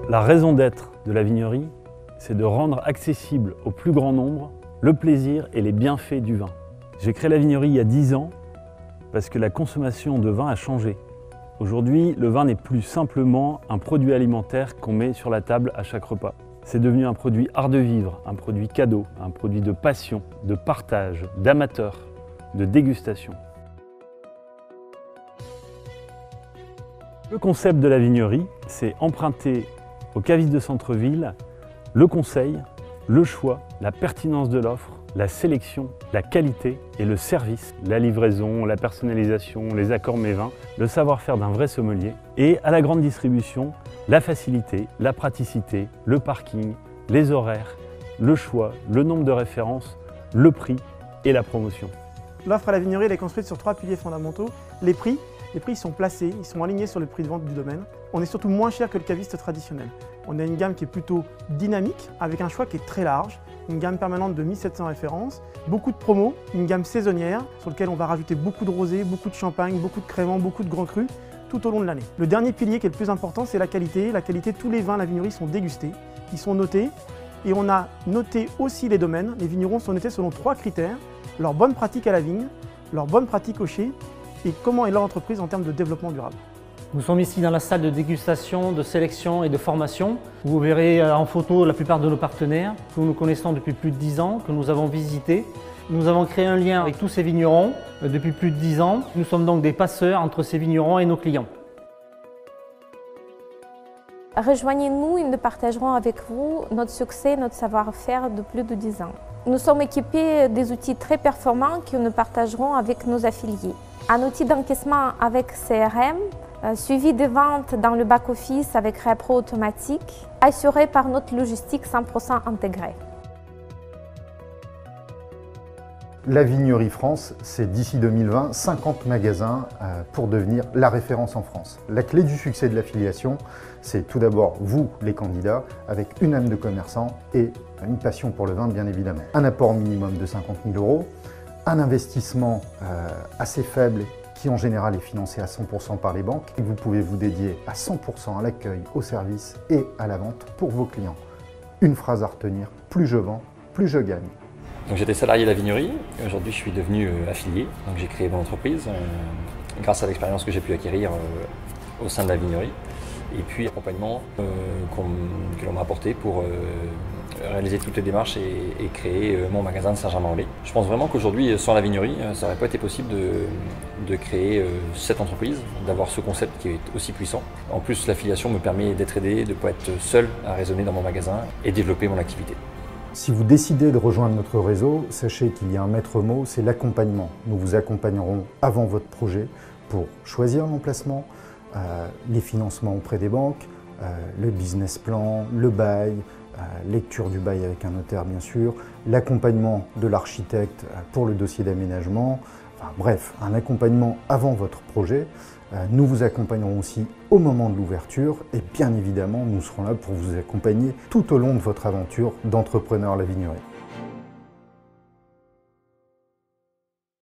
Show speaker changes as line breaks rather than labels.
La raison d'être de la vignerie, c'est de rendre accessible au plus grand nombre le plaisir et les bienfaits du vin. J'ai créé la vignerie il y a 10 ans parce que la consommation de vin a changé. Aujourd'hui, le vin n'est plus simplement un produit alimentaire qu'on met sur la table à chaque repas. C'est devenu un produit art de vivre, un produit cadeau, un produit de passion, de partage, d'amateur, de dégustation. Le concept de la vignerie, c'est emprunter aux cavistes de centre-ville le conseil, le choix, la pertinence de l'offre, la sélection, la qualité et le service, la livraison, la personnalisation, les accords mets-vins, le savoir-faire d'un vrai sommelier. Et à la grande distribution, la facilité, la praticité, le parking, les horaires, le choix, le nombre de références, le prix et la promotion.
L'offre à la vignerie elle est construite sur 3 piliers fondamentaux. Les prix ils sont placés, ils sont alignés sur le prix de vente du domaine. On est surtout moins cher que le caviste traditionnel. On a une gamme qui est plutôt dynamique, avec un choix qui est très large, une gamme permanente de 1700 références, beaucoup de promos, une gamme saisonnière sur laquelle on va rajouter beaucoup de rosé, beaucoup de champagne, beaucoup de crémant, beaucoup de grands crus tout au long de l'année. Le dernier pilier qui est le plus important, c'est la qualité. La qualité, tous les vins à la vignerie sont dégustés, ils sont notés et on a noté aussi les domaines. Les vignerons sont notés selon 3 critères, leur bonne pratique à la vigne, leur bonne pratique au chai et comment est leur entreprise en termes de développement durable.
Nous sommes ici dans la salle de dégustation, de sélection et de formation. Vous verrez en photo la plupart de nos partenaires que nous connaissons depuis plus de 10 ans, que nous avons visités. Nous avons créé un lien avec tous ces vignerons depuis plus de 10 ans. Nous sommes donc des passeurs entre ces vignerons et nos clients.
Rejoignez-nous et nous partagerons avec vous notre succès, notre savoir-faire de plus de 10 ans. Nous sommes équipés des outils très performants que nous partagerons avec nos affiliés. Un outil d'encaissement avec CRM, suivi des ventes dans le back-office avec Repro automatique, assuré par notre logistique 100% intégrée.
La Vignerie France, c'est d'ici 2020, 50 magasins pour devenir la référence en France. La clé du succès de l'affiliation, c'est tout d'abord vous, les candidats, avec une âme de commerçant et une passion pour le vin, bien évidemment. Un apport minimum de 50 000 €, un investissement assez faible qui en général est financé à 100% par les banques. Et vous pouvez vous dédier à 100% à l'accueil, au service et à la vente pour vos clients. Une phrase à retenir, plus je vends, plus je gagne.
Donc j'étais salarié de la vignerie, aujourd'hui je suis devenu affilié, donc j'ai créé mon entreprise grâce à l'expérience que j'ai pu acquérir au sein de la vignerie et puis l'accompagnement que l'on m'a apporté pour réaliser toutes les démarches et créer mon magasin de Saint-Germain-en-Laye. Je pense vraiment qu'aujourd'hui sans la vignerie ça n'aurait pas été possible de créer cette entreprise, d'avoir ce concept qui est aussi puissant. En plus l'affiliation me permet d'être aidé, de ne pas être seul à raisonner dans mon magasin et développer mon activité.
Si vous décidez de rejoindre notre réseau, sachez qu'il y a un maître mot, c'est l'accompagnement. Nous vous accompagnerons avant votre projet pour choisir l'emplacement, les financements auprès des banques, le business plan, le bail, lecture du bail avec un notaire bien sûr, l'accompagnement de l'architecte pour le dossier d'aménagement, enfin, bref, un accompagnement avant votre projet. Nous vous accompagnerons aussi au moment de l'ouverture et bien évidemment, nous serons là pour vous accompagner tout au long de votre aventure d'entrepreneur à la vignerie.